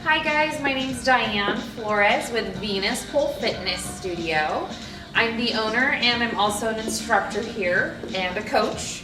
Hi guys, my name's Diane Flores with Venus Pole Fitness Studio. I'm the owner and I'm also an instructor here and a coach.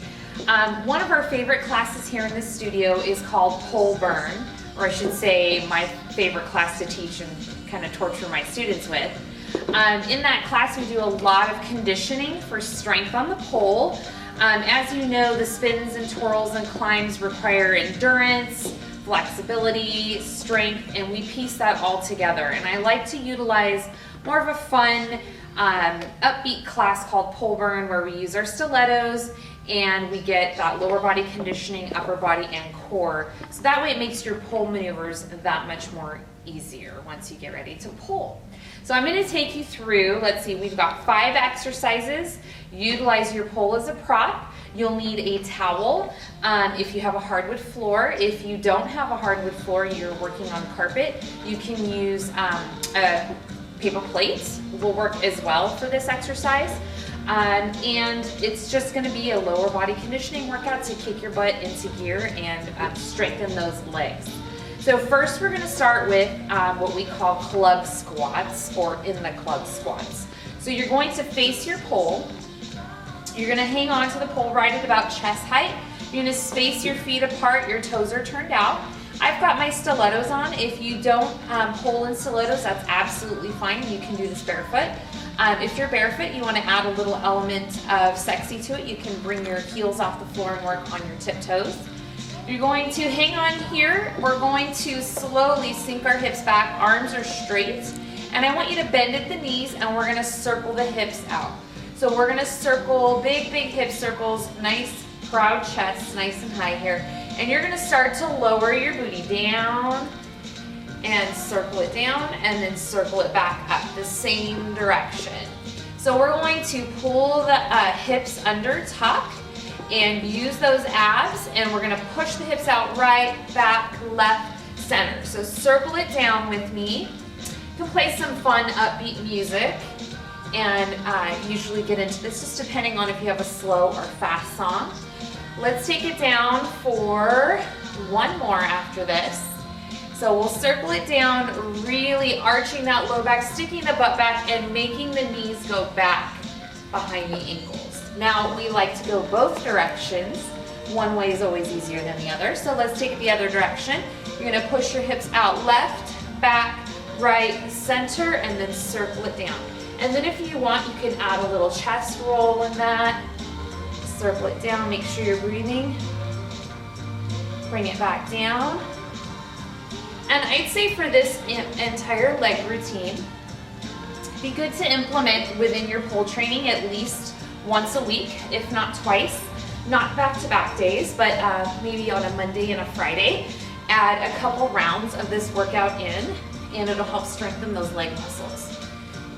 One of our favorite classes here in the studio is called Pole Burn, or I should say my favorite class to teach and kind of torture my students with. In that class we do a lot of conditioning for strength on the pole. As you know, the spins and twirls and climbs require endurance, flexibility, strength, and we piece that all together. And I like to utilize more of a fun, upbeat class called Pole Burn, where we use our stilettos and we get that lower body conditioning, upper body and core. So that way it makes your pole maneuvers that much more easier once you get ready to pole. So I'm going to take you through, let's see, we've got 5 exercises. Utilize your pole as a prop. You'll need a towel if you have a hardwood floor. If you don't have a hardwood floor, you're working on carpet, you can use a paper plate, will work as well for this exercise. And it's just going to be a lower body conditioning workout to kick your butt into gear and strengthen those legs. So first we're going to start with what we call club squats, or in the club squats. So you're going to face your pole. You're going to hang on to the pole right at about chest height. You're going to space your feet apart, your toes are turned out. I've got my stilettos on. If you don't pole in stilettos, that's absolutely fine. You can do this barefoot. If you're barefoot, you want to add a little element of sexy to it. You can bring your heels off the floor and work on your tiptoes. You're going to hang on here. We're going to slowly sink our hips back. Arms are straight. And I want you to bend at the knees and we're going to circle the hips out. So we're going to circle big hip circles, nice proud chest, nice and high here. And you're going to start to lower your booty down and circle it down and then circle it back up the same direction. So we're going to pull the hips under, tuck, and use those abs, and we're going to push the hips out right, back, left, center. So circle it down with me. You can play some fun upbeat music and usually get into this just depending on if you have a slow or fast song. Let's take it down for one more after this. So we'll circle it down, really arching that low back, sticking the butt back and making the knees go back behind the ankles. Now we like to go both directions. One way is always easier than the other. So let's take it the other direction. You're gonna push your hips out left, back, right, center, and then circle it down. And then if you want, you can add a little chest roll in that. Circle it down, make sure you're breathing. Bring it back down. And I'd say for this entire leg routine, it'd be good to implement within your pole training at least once a week, if not twice. Not back-to-back days, but maybe on a Monday and a Friday. Add a couple rounds of this workout in, and it'll help strengthen those leg muscles.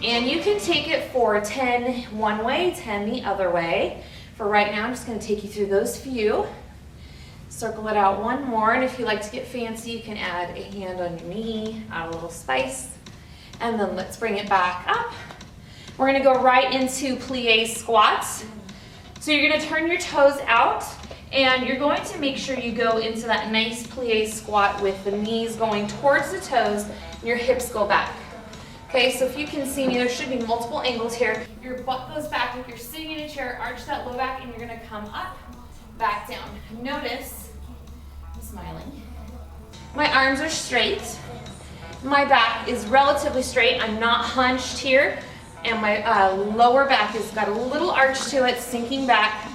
And you can take it for 10 one way, 10 the other way. For right now, I'm just going to take you through those few. Circle it out one more, and if you like to get fancy, you can add a hand on your knee, add a little spice, and then let's bring it back up. We're going to go right into plie squats. So you're going to turn your toes out, and you're going to make sure you go into that nice plie squat with the knees going towards the toes, and your hips go back. Okay, so if you can see me, there should be multiple angles here. Your butt goes back. If you're sitting in a chair, arch that low back, and you're going to come up, back down. Notice, I'm smiling. My arms are straight. My back is relatively straight. I'm not hunched here. And my lower back has got a little arch to it, sinking back.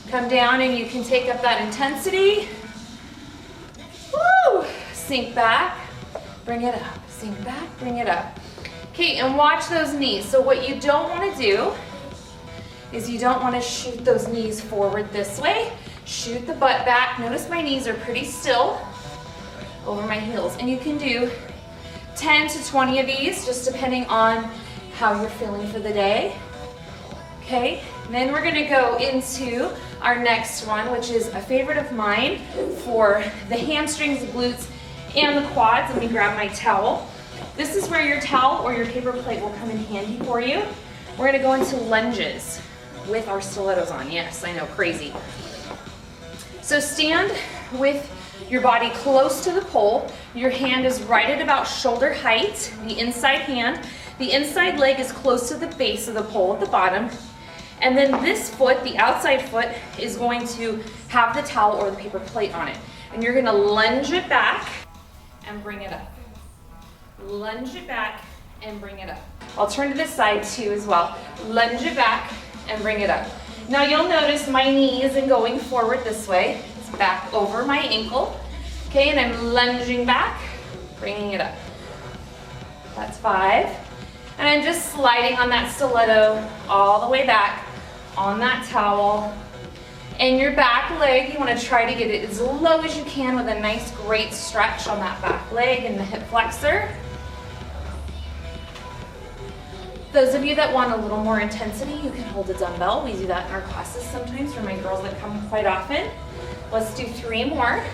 Come down and you can take up that intensity. Woo! Sink back, bring it up. Sink back, bring it up. Okay, and watch those knees. So what you don't want to do is you don't want to shoot those knees forward this way. Shoot the butt back. Notice my knees are pretty still over my heels. And you can do 10 to 20 of these, just depending on how you're feeling for the day. Okay, and then we're gonna go into our next one, which is a favorite of mine for the hamstrings, the glutes, and the quads. Let me grab my towel. This is where your towel or your paper plate will come in handy for you. We're gonna go into lunges with our stilettos on. Yes, I know, crazy. So stand with your body close to the pole. Your hand is right at about shoulder height, the inside hand. The inside leg is close to the base of the pole at the bottom. And then this foot, the outside foot, is going to have the towel or the paper plate on it. And you're gonna lunge it back and bring it up. Lunge it back and bring it up. I'll turn to this side too as well. Lunge it back and bring it up. Now you'll notice my knee isn't going forward this way. It's back over my ankle. Okay, and I'm lunging back, bringing it up. That's 5. And I'm just sliding on that stiletto all the way back on that towel. And your back leg, you want to try to get it as low as you can with a nice great stretch on that back leg and the hip flexor. Those of you that want a little more intensity, you can hold a dumbbell. We do that in our classes sometimes for my girls that come quite often. Let's do 3 more.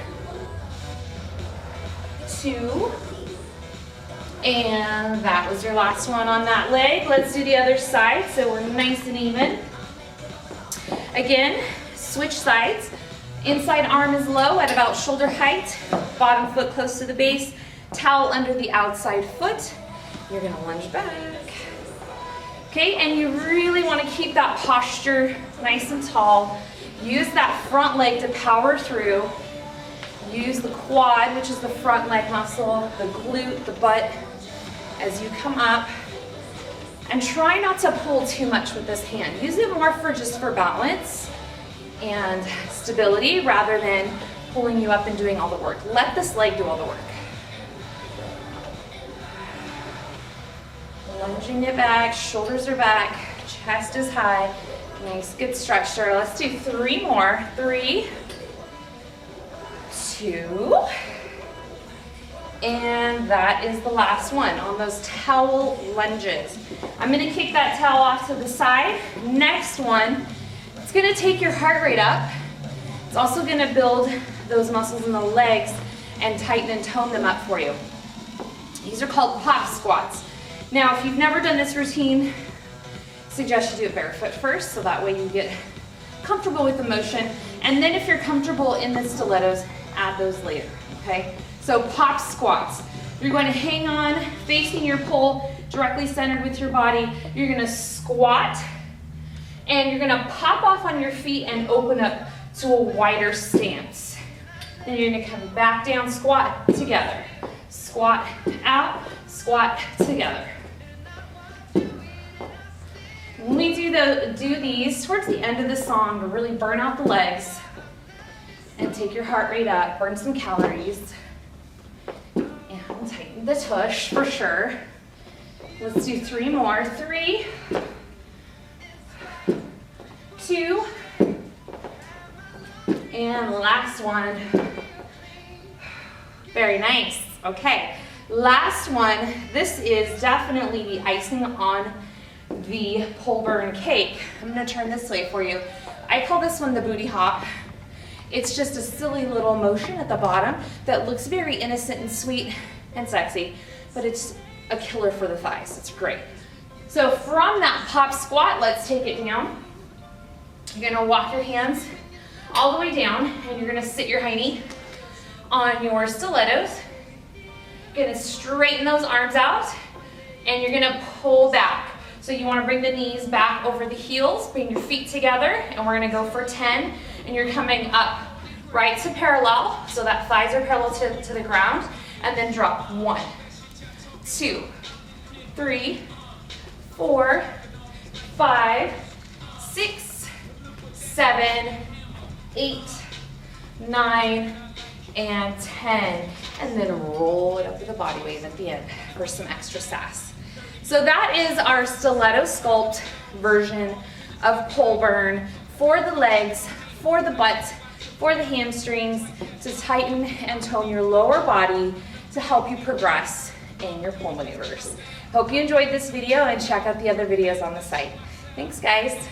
2. And that was your last one on that leg. Let's do the other side so we're nice and even. Again, switch sides. Inside arm is low at about shoulder height. Bottom foot close to the base. Towel under the outside foot. You're gonna lunge back. Okay, and you really want to keep that posture nice and tall. Use that front leg to power through. Use the quad, which is the front leg muscle, the glute, the butt, as you come up. And try not to pull too much with this hand. Use it more for just for balance and stability rather than pulling you up and doing all the work. Let this leg do all the work. Lunging it back, shoulders are back, chest is high. Nice, good stretch there. Let's do 3 more. 3, 2, and that is the last one on those towel lunges. I'm gonna kick that towel off to the side. Next one, it's gonna take your heart rate up. It's also gonna build those muscles in the legs and tighten and tone them up for you. These are called Plie Squats. Now, if you've never done this routine, I suggest you do it barefoot first, so that way you get comfortable with the motion. And then if you're comfortable in the stilettos, add those later, okay? So Plie Squats. You're going to hang on, facing your pole, directly centered with your body. You're gonna squat, and you're gonna pop off on your feet and open up to a wider stance. Then you're gonna come back down, squat together. Squat out, squat together. When we do these towards the end of the song to really burn out the legs and take your heart rate up, burn some calories, and tighten the tush for sure. Let's do 3 more. 3, 2, and last one. Very nice. Okay, last one. This is definitely the icing on the pole burn cake. I'm gonna turn this way for you. I call this one the booty hop. It's just a silly little motion at the bottom that looks very innocent and sweet and sexy, but it's a killer for the thighs. It's great. So from that Plie Squat, let's take it down. You're gonna walk your hands all the way down, and you're gonna sit your hiney on your stilettos. You're gonna straighten those arms out, and you're gonna pull back. So you wanna bring the knees back over the heels, bring your feet together, and we're gonna go for 10, and you're coming up right to parallel, so that thighs are parallel to the ground, and then drop. 1, 2, 3, 4, 5, 6, 7, 8, 9, and 10. And then roll it up with a body wave at the end for some extra sass. So that is our stiletto sculpt version of pole burn for the legs, for the butt, for the hamstrings, to tighten and tone your lower body to help you progress in your pole maneuvers. Hope you enjoyed this video, and check out the other videos on the site. Thanks, guys.